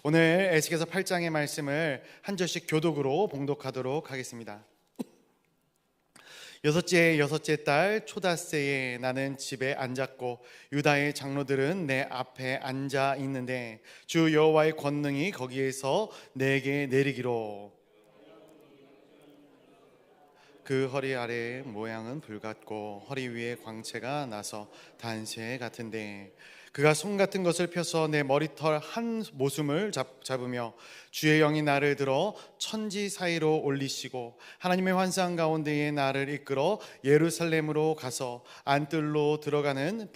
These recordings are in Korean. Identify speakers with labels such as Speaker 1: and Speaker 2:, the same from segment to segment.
Speaker 1: 오늘 에스겔서 8장의 말씀을 한 절씩 교독으로 봉독하도록 하겠습니다. 여섯째 달 초닷새에 나는 집에 앉았고 유다의 장로들은 내 앞에 앉아 있는데 주 여호와의 권능이 거기에서 내게 내리기로 그 허리 아래의 모양은 불같고 허리 위에 광채가 나서 단새 같은데 그가 손 같은 것을 펴서 내 머리털 한 모숨을 잡으며 주의 영이 나를 들어 천지 사이로 올리시고 하나님의 환상 가운데에 나를 이끌어 예루살렘으로 가서 안뜰로 들어가는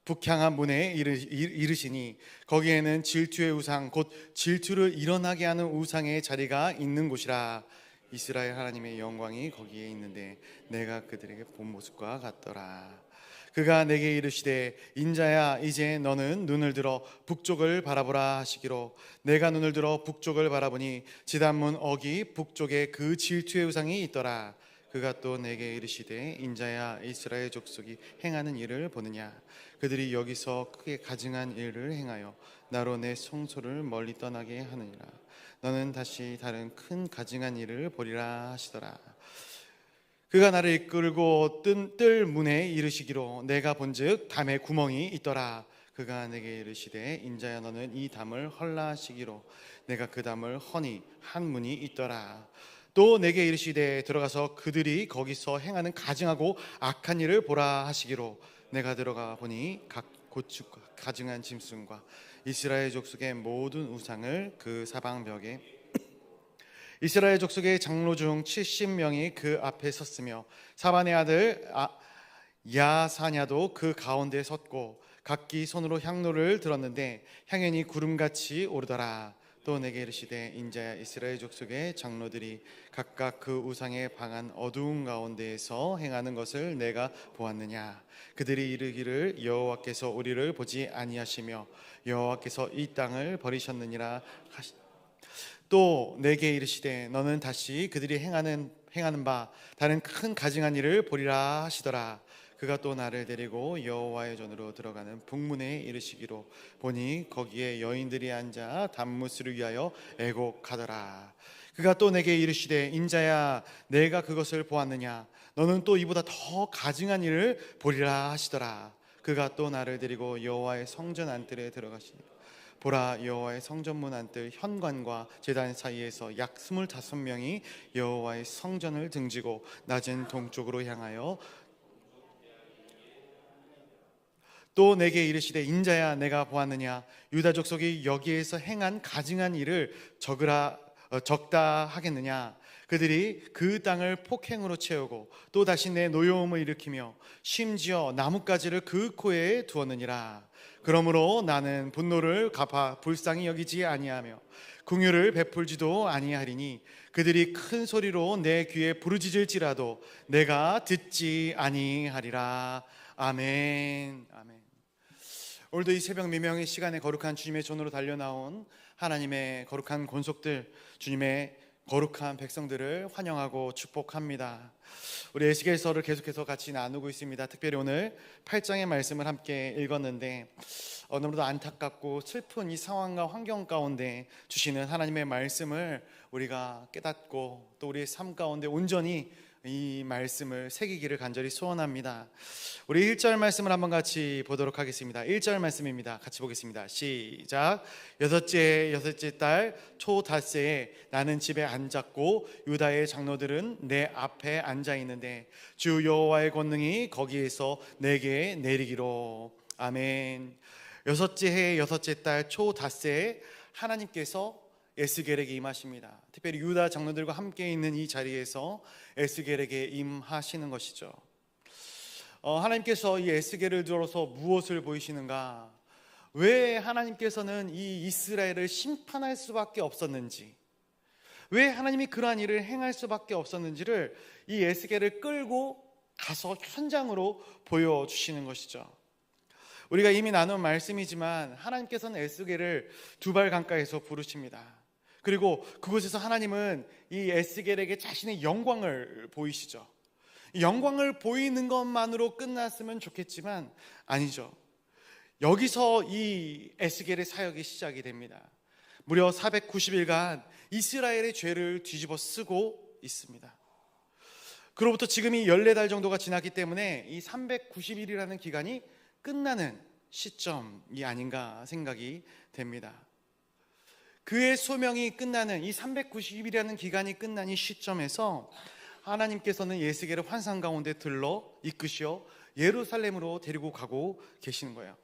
Speaker 1: 북향한 문에 이르시니 거기에는 질투의 우상 곧 질투를 일어나게 하는 우상의 자리가 있는 곳이라. 이스라엘 하나님의 영광이 거기에 있는데 내가 그들에게 본 모습과 같더라. 그가 내게 이르시되 인자야 이제 너는 눈을 들어 북쪽을 바라보라 하시기로 내가 눈을 들어 북쪽을 바라보니 지단문 어기 북쪽에 그 질투의 우상이 있더라. 그가 또 내게 이르시되 인자야 이스라엘 족속이 행하는 일을 보느냐. 그들이 여기서 크게 가증한 일을 행하여 나로 내 성소를 멀리 떠나게 하느니라. 너는 다시 다른 큰 가증한 일을 보리라 하시더라. 그가 나를 이끌고 뜰 문에 이르시기로 내가 본즉 담에 구멍이 있더라. 그가 내게 이르시되 인자야 너는 이 담을 헐라 하시기로 내가 그 담을 허니 한 문이 있더라. 또 내게 이르시되 들어가서 그들이 거기서 행하는 가증하고 악한 일을 보라 하시기로 내가 들어가 보니 각 고축 가증한 짐승과 이스라엘 족속의 모든 우상을 그 사방벽에 이스라엘 족속의 장로 중 70명이 그 앞에 섰으며 사반의 아들 야사냐도 그 가운데 섰고 각기 손으로 향로를 들었는데 향연이 구름같이 오르더라. 또 내게 이르시되 인자야 이스라엘 족속의 장로들이 각각 그 우상의 방한 어두운 가운데에서 행하는 것을 내가 보았느냐. 그들이 이르기를 여호와께서 우리를 보지 아니하시며 여호와께서 이 땅을 버리셨느니라 하시. 또 내게 이르시되 너는 다시 그들이 행하는 바 다른 큰 가증한 일을 보리라 하시더라. 그가 또 나를 데리고 여호와의 전으로 들어가는 북문에 이르시기로 보니 거기에 여인들이 앉아 단무스를 위하여 애곡하더라. 그가 또 내게 이르시되 인자야 내가 그것을 보았느냐. 너는 또 이보다 더 가증한 일을 보리라 하시더라. 그가 또 나를 데리고 여호와의 성전 안뜰에 들어가시니 보라 여호와의 성전문 안뜰 현관과 제단 사이에서 약 25명이 여호와의 성전을 등지고 낮은 동쪽으로 향하여 또 내게 이르시되 인자야 내가 보았느냐. 유다 족속이 여기에서 행한 가증한 일을 적다 하겠느냐. 그들이 그 땅을 폭행으로 채우고 또 다시 내 노여움을 일으키며 심지어 나뭇가지를 그 코에 두었느니라. 그러므로 나는 분노를 갚아 불쌍히 여기지 아니하며 긍휼을 베풀지도 아니하리니 그들이 큰 소리로 내 귀에 부르짖을지라도 내가 듣지 아니하리라. 아멘. 아멘. 오늘도 이 새벽 미명의 시간에 거룩한 주님의 존으로 달려나온 하나님의 거룩한 권속들, 주님의 거룩한 백성들을 환영하고 축복합니다. 우리 에스겔서를 계속해서 같이 나누고 있습니다. 특별히 오늘 8장의 말씀을 함께 읽었는데 너무도 안타깝고 슬픈 이 상황과 환경 가운데 주시는 하나님의 말씀을 우리가 깨닫고 또 우리의 삶 가운데 온전히 이 말씀을 새기기를 간절히 소원합니다. 우리 1절 말씀을 한번 같이 보도록 하겠습니다. 1절 말씀입니다. 같이 보겠습니다. 시작. 여섯째 달 초닷새에 나는 집에 앉았고 유다의 장로들은 내 앞에 앉아 있는데 주 여호와의 권능이 거기에서 내게 내리기로. 아멘. 여섯째 달 초닷새에 하나님께서 에스겔에게 임하십니다. 특별히 유다 장로들과 함께 있는 이 자리에서 에스겔에게 임하시는 것이죠. 하나님께서 이 에스겔을 들어서 무엇을 보이시는가? 왜 하나님께서는 이 이스라엘을 심판할 수밖에 없었는지, 왜 하나님이 그러한 일을 행할 수밖에 없었는지를 이 에스겔을 끌고 가서 현장으로 보여주시는 것이죠. 우리가 이미 나눈 말씀이지만 하나님께서는 에스겔을 두발 강가에서 부르십니다. 그리고 그곳에서 하나님은 이 에스겔에게 자신의 영광을 보이시죠. 영광을 보이는 것만으로 끝났으면 좋겠지만 아니죠. 여기서 이 에스겔의 사역이 시작이 됩니다. 무려 490일간 이스라엘의 죄를 뒤집어 쓰고 있습니다. 그로부터 지금이 14달 정도가 지났기 때문에 이 390일이라는 기간이 끝나는 시점이 아닌가 생각이 됩니다. 그의 소명이 끝나는 이 390일이라는 기간이 끝난 이 시점에서 하나님께서는 에스겔을 환상 가운데 들러 이끄시어 예루살렘으로 데리고 가고 계시는 거예요.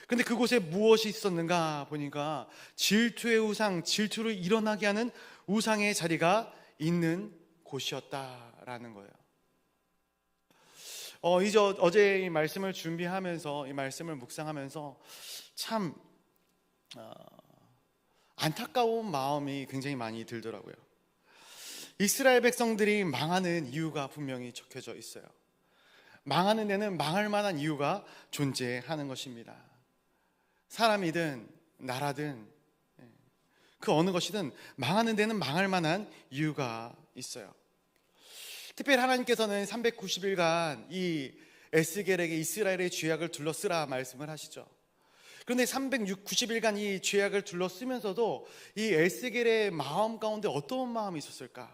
Speaker 1: 근데 그곳에 무엇이 있었는가 보니까 질투의 우상, 질투를 일어나게 하는 우상의 자리가 있는 곳이었다라는 거예요. 어제 이 말씀을 준비하면서, 이 말씀을 묵상하면서 참 안타까운 마음이 굉장히 많이 들더라고요. 이스라엘 백성들이 망하는 이유가 분명히 적혀져 있어요. 망하는 데는 망할 만한 이유가 존재하는 것입니다. 사람이든 나라든 그 어느 것이든 망하는 데는 망할 만한 이유가 있어요. 특별히 하나님께서는 390일간 이 에스겔에게 이스라엘의 죄악을 둘러쓰라 말씀을 하시죠. 그런데 390일간 이 죄악을 둘러쓰면서도 이 에스겔의 마음 가운데 어떤 마음이 있었을까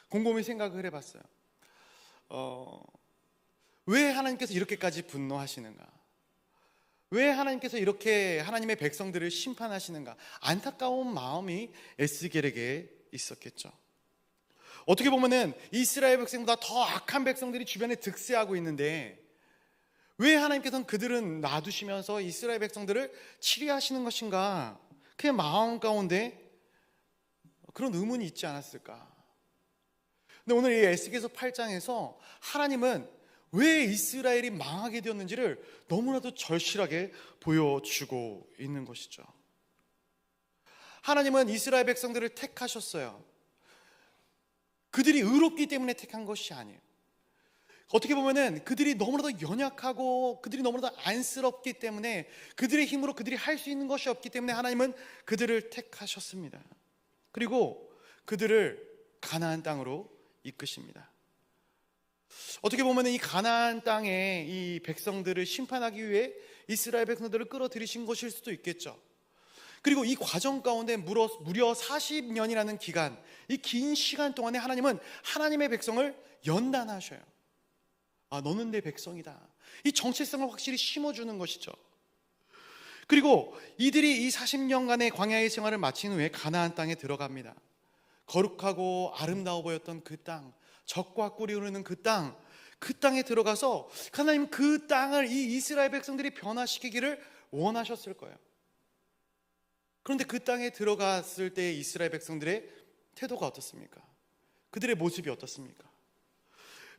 Speaker 1: 곰곰이 생각을 해봤어요. 왜 하나님께서 이렇게까지 분노하시는가? 왜 하나님께서 이렇게 하나님의 백성들을 심판하시는가? 안타까운 마음이 에스겔에게 있었겠죠. 어떻게 보면은 이스라엘 백성보다 더 악한 백성들이 주변에 득세하고 있는데 왜 하나님께서는 그들은 놔두시면서 이스라엘 백성들을 치리하시는 것인가? 그의 마음 가운데 그런 의문이 있지 않았을까? 근데 오늘 이 에스겔서 8장에서 하나님은 왜 이스라엘이 망하게 되었는지를 너무나도 절실하게 보여주고 있는 것이죠. 하나님은 이스라엘 백성들을 택하셨어요. 그들이 의롭기 때문에 택한 것이 아니에요. 어떻게 보면은 그들이 너무나도 연약하고 그들이 너무나도 안쓰럽기 때문에 그들의 힘으로 그들이 할 수 있는 것이 없기 때문에 하나님은 그들을 택하셨습니다. 그리고 그들을 가나안 땅으로 이끄십니다. 어떻게 보면 이 가나안 땅에 이 백성들을 심판하기 위해 이스라엘 백성들을 끌어들이신 것일 수도 있겠죠. 그리고 이 과정 가운데 무려 40년이라는 기간, 이 긴 시간 동안에 하나님은 하나님의 백성을 연단하셔요. 너는 내 백성이다. 이 정체성을 확실히 심어주는 것이죠. 그리고 이들이 이 40년간의 광야의 생활을 마친 후에 가나안 땅에 들어갑니다. 거룩하고 아름다워 보였던 그 땅, 젖과 꿀이 흐르는 그 땅에 들어가서 하나님 그 땅을 이 이스라엘 백성들이 변화시키기를 원하셨을 거예요. 그런데 그 땅에 들어갔을 때 이스라엘 백성들의 태도가 어떻습니까? 그들의 모습이 어떻습니까?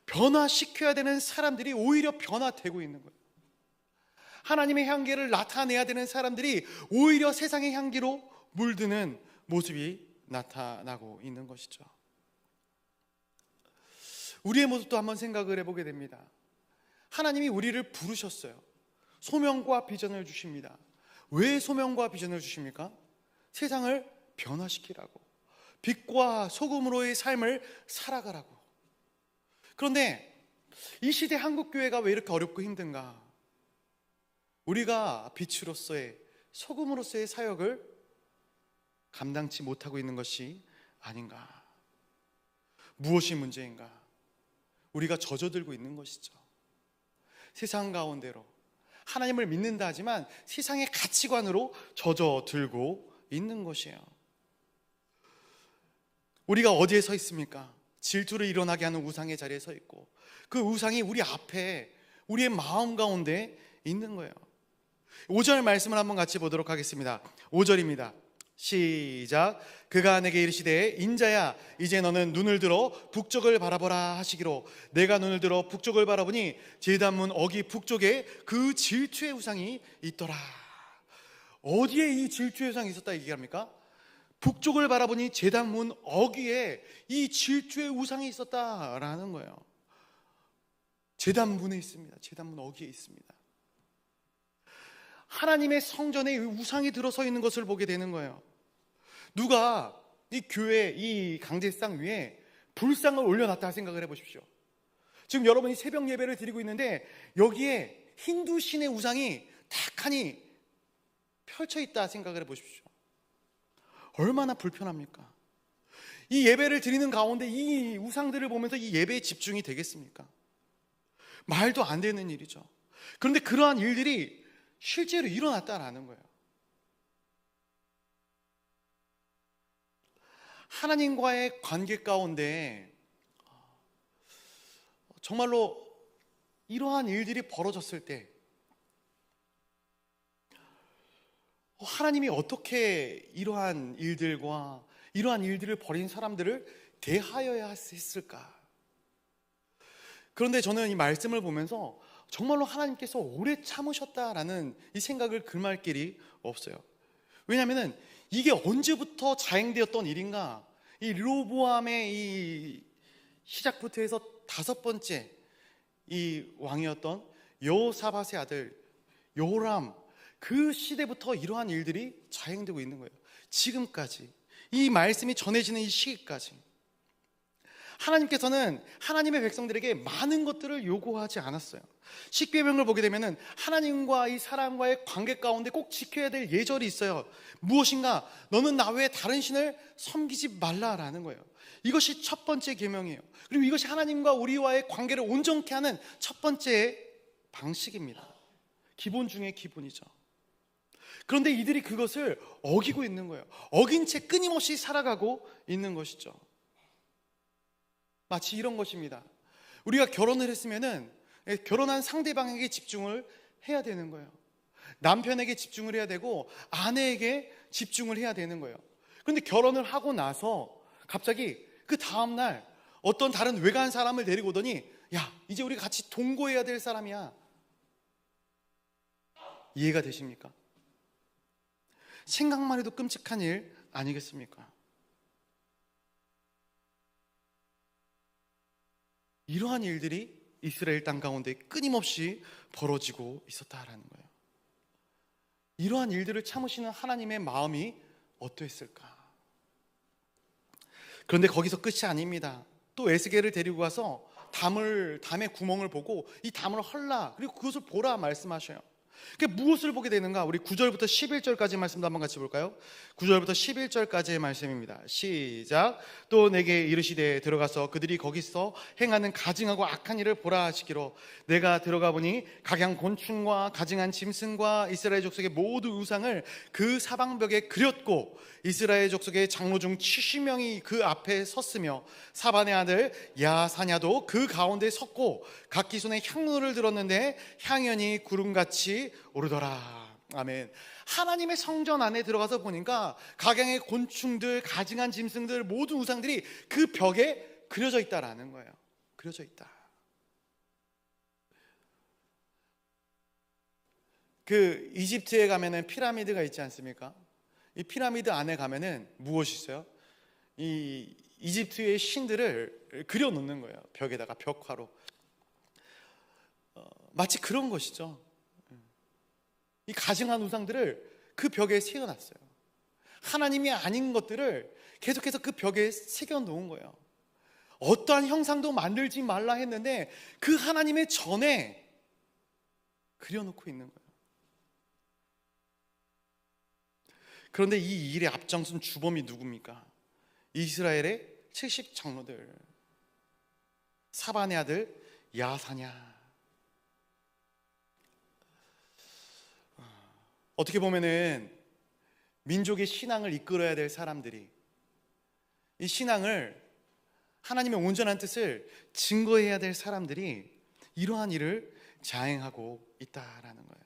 Speaker 1: 변화시켜야 되는 사람들이 오히려 변화되고 있는 거예요. 하나님의 향기를 나타내야 되는 사람들이 오히려 세상의 향기로 물드는 모습이 나타나고 있는 것이죠. 우리의 모습도 한번 생각을 해보게 됩니다. 하나님이 우리를 부르셨어요. 소명과 비전을 주십니다. 왜 소명과 비전을 주십니까? 세상을 변화시키라고, 빛과 소금으로의 삶을 살아가라고. 그런데 이 시대 한국교회가 왜 이렇게 어렵고 힘든가? 우리가 빛으로서의, 소금으로서의 사역을 감당치 못하고 있는 것이 아닌가? 무엇이 문제인가? 우리가 젖어들고 있는 것이죠. 세상 가운데로 하나님을 믿는다 하지만 세상의 가치관으로 젖어들고 있는 것이에요. 우리가 어디에 서 있습니까? 질투를 일어나게 하는 우상의 자리에 서 있고 그 우상이 우리 앞에, 우리의 마음 가운데 있는 거예요. 5절 말씀을 한번 같이 보도록 하겠습니다. 5절입니다. 시작. 그가 내게 이르시되 인자야 이제 너는 눈을 들어 북쪽을 바라보라 하시기로 내가 눈을 들어 북쪽을 바라보니 제단문 어기 북쪽에 그 질투의 우상이 있더라. 어디에 이 질투의 우상이 있었다 얘기합니까? 북쪽을 바라보니 제단문 어기에 이 질투의 우상이 있었다라는 거예요. 제단문에 있습니다. 제단문 어기에 있습니다. 하나님의 성전에 우상이 들어서 있는 것을 보게 되는 거예요. 누가 이 교회, 이 강제상 위에 불상을 올려놨다 생각을 해보십시오. 지금 여러분이 새벽 예배를 드리고 있는데 여기에 힌두 신의 우상이 탁하니 펼쳐 있다 생각을 해보십시오. 얼마나 불편합니까? 이 예배를 드리는 가운데 이 우상들을 보면서 이 예배에 집중이 되겠습니까? 말도 안 되는 일이죠. 그런데 그러한 일들이 실제로 일어났다라는 거예요. 하나님과의 관계 가운데 정말로 이러한 일들이 벌어졌을 때 하나님이 어떻게 이러한 일들과 이러한 일들을 벌인 사람들을 대하여야 했을까? 그런데 저는 이 말씀을 보면서 정말로 하나님께서 오래 참으셨다라는 이 생각을 금할 길이 없어요. 왜냐하면 이게 언제부터 자행되었던 일인가? 이 르호보암의 이 시작부터 해서 5번째 이 왕이었던 여호사밧의 아들 요람, 그 시대부터 이러한 일들이 자행되고 있는 거예요. 지금까지 이 말씀이 전해지는 이 시기까지 하나님께서는 하나님의 백성들에게 많은 것들을 요구하지 않았어요. 십계명을 보게 되면 하나님과 이 사람과의 관계 가운데 꼭 지켜야 될 예절이 있어요. 무엇인가? 너는 나 외에 다른 신을 섬기지 말라라는 거예요. 이것이 첫 번째 계명이에요. 그리고 이것이 하나님과 우리와의 관계를 온전케 하는 첫 번째 방식입니다. 기본 중에 기본이죠. 그런데 이들이 그것을 어기고 있는 거예요. 어긴 채 끊임없이 살아가고 있는 것이죠. 마치 이런 것입니다. 우리가 결혼을 했으면은 결혼한 상대방에게 집중을 해야 되는 거예요. 남편에게 집중을 해야 되고 아내에게 집중을 해야 되는 거예요. 그런데 결혼을 하고 나서 갑자기 그 다음날 어떤 다른 외간 사람을 데리고 오더니 야, 이제 우리 같이 동거해야 될 사람이야. 이해가 되십니까? 생각만 해도 끔찍한 일 아니겠습니까? 이러한 일들이 이스라엘 땅 가운데 끊임없이 벌어지고 있었다라는 거예요. 이러한 일들을 참으시는 하나님의 마음이 어떠했을까? 그런데 거기서 끝이 아닙니다. 또 에스겔을 데리고 가서 담의 구멍을 보고 이 담을 헐라, 그리고 그것을 보라 말씀하셔요. 무엇을 보게 되는가? 우리 9절부터 11절까지 말씀도 한번 같이 볼까요? 9절부터 11절까지의 말씀입니다. 시작. 또 내게 이르시되 들어가서 그들이 거기서 행하는 가증하고 악한 일을 보라 하시기로 내가 들어가 보니 각양 곤충과 가증한 짐승과 이스라엘 족속의 모두 우상을 그 사방벽에 그렸고 이스라엘 족속의 장로 중 70명이 그 앞에 섰으며 사반의 아들 야사냐도 그 가운데 섰고 각기 손에 향로를 들었는데 향연이 구름같이 오르더라. 아멘. 하나님의 성전 안에 들어가서 보니까 각양의 곤충들, 가증한 짐승들, 모든 우상들이 그 벽에 그려져 있다라는 거예요. 그려져 있다. 그 이집트에 가면은 피라미드가 있지 않습니까? 이 피라미드 안에 가면은 무엇이 있어요? 이 이집트의 신들을 그려놓는 거예요. 벽에다가 벽화로. 마치 그런 것이죠. 이 가증한 우상들을 그 벽에 새겨놨어요. 하나님이 아닌 것들을 계속해서 그 벽에 새겨놓은 거예요. 어떠한 형상도 만들지 말라 했는데 그 하나님의 전에 그려놓고 있는 거예요. 그런데 이 일에 앞장선 주범이 누굽니까? 이스라엘의 70 장로들, 사반의 아들 야사냐. 어떻게 보면은 민족의 신앙을 이끌어야 될 사람들이, 이 신앙을, 하나님의 온전한 뜻을 증거해야 될 사람들이 이러한 일을 자행하고 있다라는 거예요.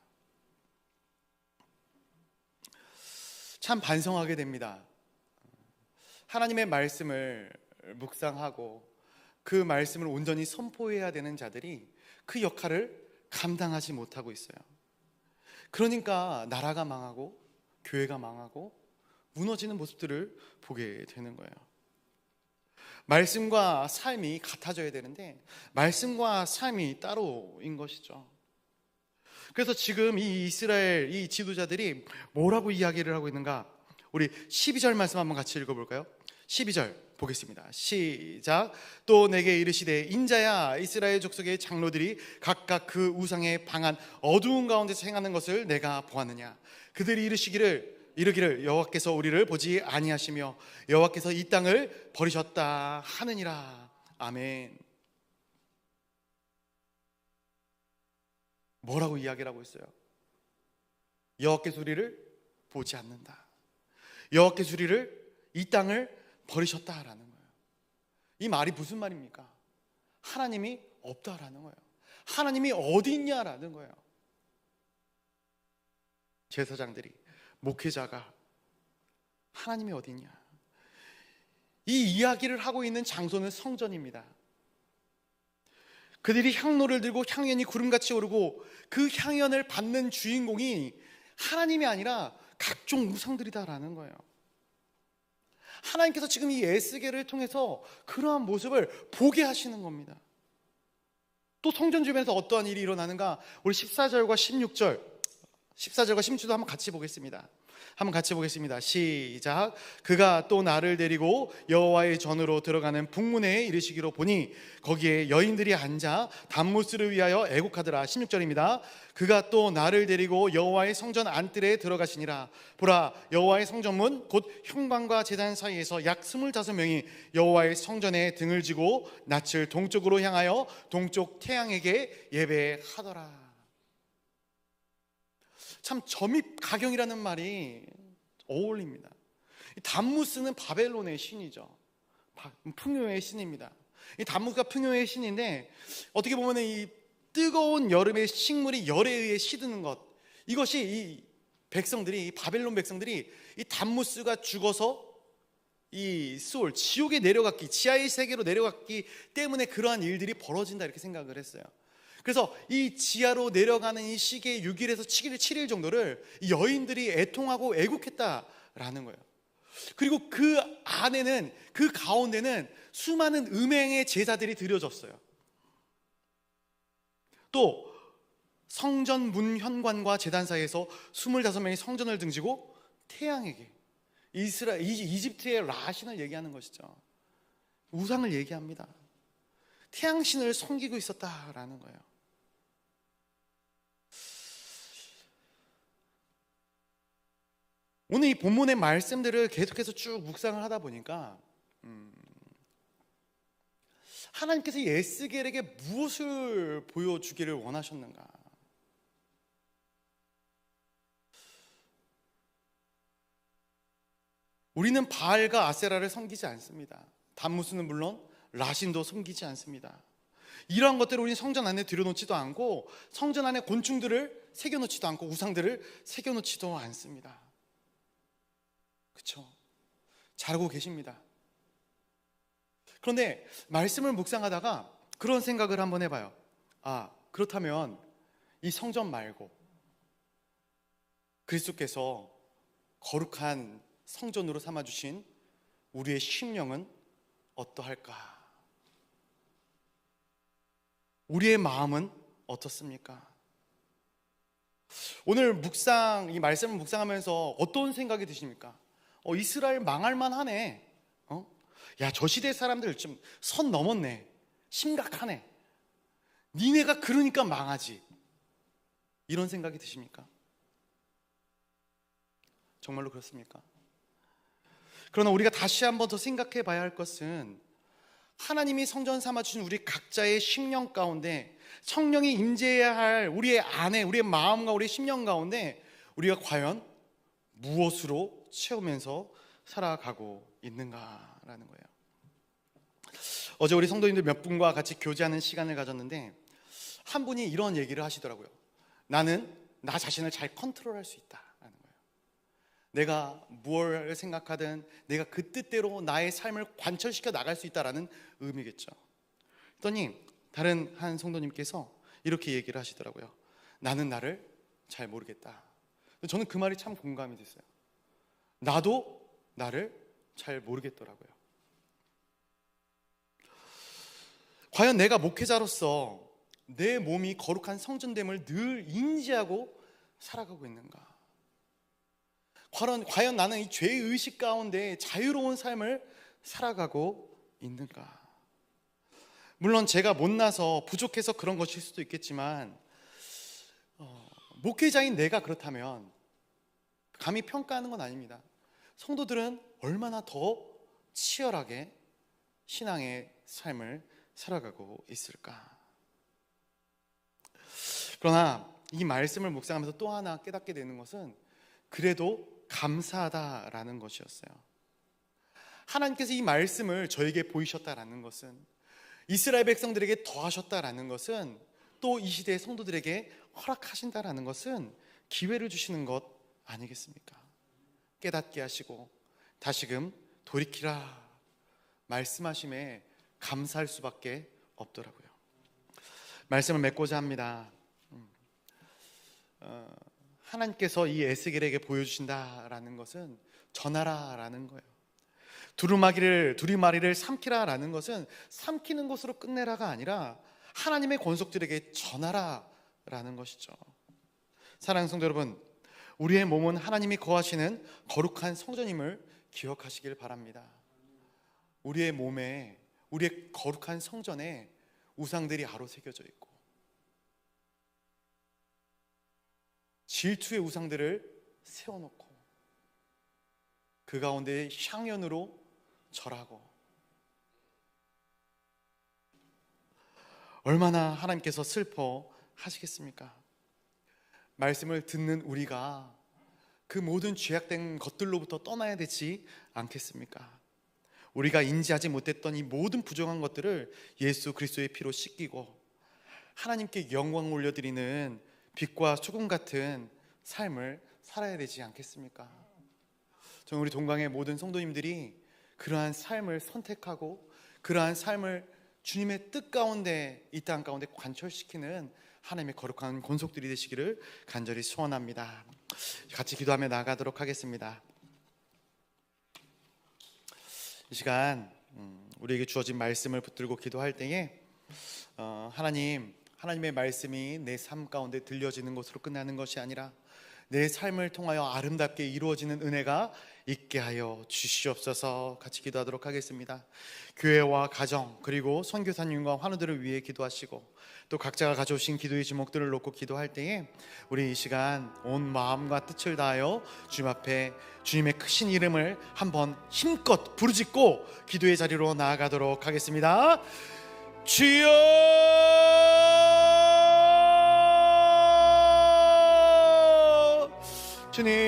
Speaker 1: 참 반성하게 됩니다. 하나님의 말씀을 묵상하고 그 말씀을 온전히 선포해야 되는 자들이 그 역할을 감당하지 못하고 있어요. 그러니까 나라가 망하고 교회가 망하고 무너지는 모습들을 보게 되는 거예요. 말씀과 삶이 같아져야 되는데 말씀과 삶이 따로인 것이죠. 그래서 지금 이 이스라엘 이 지도자들이 뭐라고 이야기를 하고 있는가? 우리 12절 말씀 한번 같이 읽어볼까요? 12절 보겠습니다. 시작. 또 내게 이르시되 인자야 이스라엘 족속의 장로들이 각각 그 우상에 방한 어두운 가운데서 행하는 것을 내가 보았느냐. 그들이 이르기를 여호와께서 우리를 보지 아니하시며 여호와께서 이 땅을 버리셨다 하느니라. 아멘. 뭐라고 이야기를 하고 있어요? 여호와께서 우리를 보지 않는다. 여호와께서 우리를 이 땅을 버리셨다라는 거예요. 이 말이 무슨 말입니까? 하나님이 없다라는 거예요. 하나님이 어디 있냐라는 거예요. 제사장들이, 목회자가 하나님이 어디 있냐, 이 이야기를 하고 있는 장소는 성전입니다. 그들이 향로를 들고 향연이 구름같이 오르고 그 향연을 받는 주인공이 하나님이 아니라 각종 우상들이다라는 거예요. 하나님께서 지금 이 에스겔을 통해서 그러한 모습을 보게 하시는 겁니다. 또 성전 주변에서 어떠한 일이 일어나는가? 우리 14절과 16절도 한번 같이 보겠습니다. 시작. 그가 또 나를 데리고 여호와의 전으로 들어가는 북문에 이르시기로 보니 거기에 여인들이 앉아 단무스를 위하여 애곡하더라. 16절입니다. 그가 또 나를 데리고 여호와의 성전 안뜰에 들어가시니라. 보라, 여호와의 성전문 곧 현관과 제단 사이에서 약 25명이 여호와의 성전에 등을 지고 낯을 동쪽으로 향하여 동쪽 태양에게 예배하더라. 참 점입 가경이라는 말이 어울립니다. 단무스는 바벨론의 신이죠. 풍요의 신입니다. 이 단무스가 풍요의 신인데, 어떻게 보면 이 뜨거운 여름의 식물이 열에 의해 시드는 것, 이것이 이 백성들이, 이 바벨론 백성들이 이 단무스가 죽어서 이 수올, 지옥에 내려갔기, 지하의 세계로 내려갔기 때문에 그러한 일들이 벌어진다, 이렇게 생각을 했어요. 그래서 이 지하로 내려가는 이 시기의 6일에서 7일 정도를 여인들이 애통하고 애국했다라는 거예요. 그리고 그 안에는, 그 가운데는 수많은 음행의 제사들이 드려졌어요. 또 성전 문 현관과 제단 사이에서 25명이 성전을 등지고 태양에게, 이집트의 라신을 얘기하는 것이죠. 우상을 얘기합니다. 태양신을 섬기고 있었다라는 거예요. 오늘 이 본문의 말씀들을 계속해서 쭉 묵상을 하다 보니까 하나님께서 이 에스겔에게 무엇을 보여주기를 원하셨는가? 우리는 바알과 아세라를 섬기지 않습니다. 단무스는 물론 라신도 섬기지 않습니다. 이러한 것들을 우리는 성전 안에 들여놓지도 않고, 성전 안에 곤충들을 새겨놓지도 않고, 우상들을 새겨놓지도 않습니다. 그렇죠? 잘 알고 계십니다. 그런데 말씀을 묵상하다가 그런 생각을 한번 해봐요. 그렇다면 이 성전 말고 그리스도께서 거룩한 성전으로 삼아주신 우리의 심령은 어떠할까? 우리의 마음은 어떻습니까? 오늘 이 말씀을 묵상하면서 어떤 생각이 드십니까? 이스라엘 망할 만하네. 야, 저 시대 사람들 좀 선 넘었네. 심각하네. 니네가 그러니까 망하지. 이런 생각이 드십니까? 정말로 그렇습니까? 그러나 우리가 다시 한번 더 생각해 봐야 할 것은, 하나님이 성전 삼아주신 우리 각자의 심령 가운데 성령이 임재해야 할 우리의 안에, 우리의 마음과 우리의 심령 가운데 우리가 과연 무엇으로 채우면서 살아가고 있는가라는 거예요. 어제 우리 성도님들 몇 분과 같이 교제하는 시간을 가졌는데, 한 분이 이런 얘기를 하시더라고요. 나는 나 자신을 잘 컨트롤할 수 있다라는 거예요. 내가 뭘 생각하든 내가 그 뜻대로 나의 삶을 관철시켜 나갈 수 있다라는 의미겠죠. 그랬더니 다른 한 성도님께서 이렇게 얘기를 하시더라고요. 나는 나를 잘 모르겠다. 저는 그 말이 참 공감이 됐어요. 나도 나를 잘 모르겠더라고요. 과연 내가 목회자로서 내 몸이 거룩한 성전됨을 늘 인지하고 살아가고 있는가? 과연 나는 이 죄의식 가운데 자유로운 삶을 살아가고 있는가? 물론 제가 못나서 부족해서 그런 것일 수도 있겠지만, 목회자인 내가 그렇다면 감히 평가하는 건 아닙니다. 성도들은 얼마나 더 치열하게 신앙의 삶을 살아가고 있을까? 그러나 이 말씀을 묵상하면서 또 하나 깨닫게 되는 것은 그래도 감사하다라는 것이었어요. 하나님께서 이 말씀을 저에게 보이셨다라는 것은, 이스라엘 백성들에게 더하셨다라는 것은, 또 이 시대의 성도들에게 허락하신다라는 것은 기회를 주시는 것 아니겠습니까? 깨닫게 하시고 다시금 돌이키라 말씀하심에 감사할 수밖에 없더라고요. 말씀을 맺고자 합니다. 하나님께서 이 에스겔에게 보여주신다라는 것은 전하라라는 거예요. 두루마리를 삼키라라는 것은 삼키는 것으로 끝내라가 아니라 하나님의 권속들에게 전하라라는 것이죠. 사랑하는 성도 여러분, 우리의 몸은 하나님이 거하시는 거룩한 성전임을 기억하시길 바랍니다. 우리의 몸에, 우리의 거룩한 성전에 우상들이 아로새겨져 있고 질투의 우상들을 세워놓고 그 가운데 향연으로 절하고, 얼마나 하나님께서 슬퍼하시겠습니까? 말씀을 듣는 우리가 그 모든 죄악된 것들로부터 떠나야 되지 않겠습니까? 우리가 인지하지 못했던 이 모든 부정한 것들을 예수 그리스도의 피로 씻기고 하나님께 영광 올려드리는 빛과 소금 같은 삶을 살아야 되지 않겠습니까? 저는 우리 동강의 모든 성도님들이 그러한 삶을 선택하고 그러한 삶을 주님의 뜻 가운데, 이 땅 가운데 관철시키는 하나님의 거룩한 권속들이 되시기를 간절히 소원합니다. 같이 기도하며 나아가도록 하겠습니다. 이 시간 우리에게 주어진 말씀을 붙들고 기도할 때에 하나님의 말씀이 내 삶 가운데 들려지는 것으로 끝나는 것이 아니라 내 삶을 통하여 아름답게 이루어지는 은혜가 있게 하여 주시옵소서. 같이 기도하도록 하겠습니다. 교회와 가정 그리고 선교사님과 환우들을 위해 기도하시고 또 각자가 가져오신 기도의 제목들을 놓고 기도할 때에 우리 이 시간 온 마음과 뜻을 다하여 주님 앞에 주님의 크신 이름을 한번 힘껏 부르짖고 기도의 자리로 나아가도록 하겠습니다. 주여, 주님,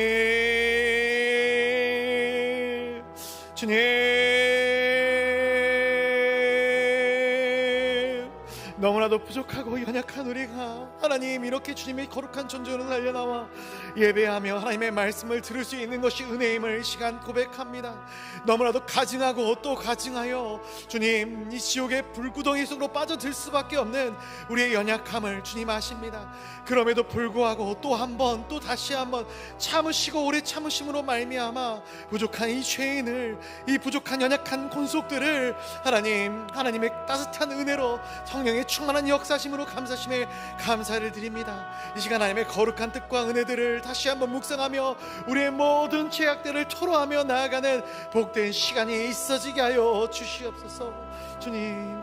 Speaker 1: 너무나도 부족하고 연약한 우리가 하나님 이렇게 주님의 거룩한 존전을 달려나와 예배하며 하나님의 말씀을 들을 수 있는 것이 은혜임을 이 시간 고백합니다. 너무나도 가증하고 또 가증하여 주님 이 지옥의 불구덩이 속으로 빠져들 수밖에 없는 우리의 연약함을 주님 아십니다. 그럼에도 불구하고 또 한 번 또 다시 한번 참으시고 오래 참으심으로 말미암아 부족한 이 죄인을, 이 부족한 연약한 권속들을 하나님의 따뜻한 은혜로 성령의 충만한 역사심으로 감사심에 감사를 드립니다. 이 시간 하나님의 거룩한 뜻과 은혜들을 다시 한번 묵상하며 우리의 모든 죄악들을 토로하며 나아가는 복된 시간이 있어지게 하여 주시옵소서. 주님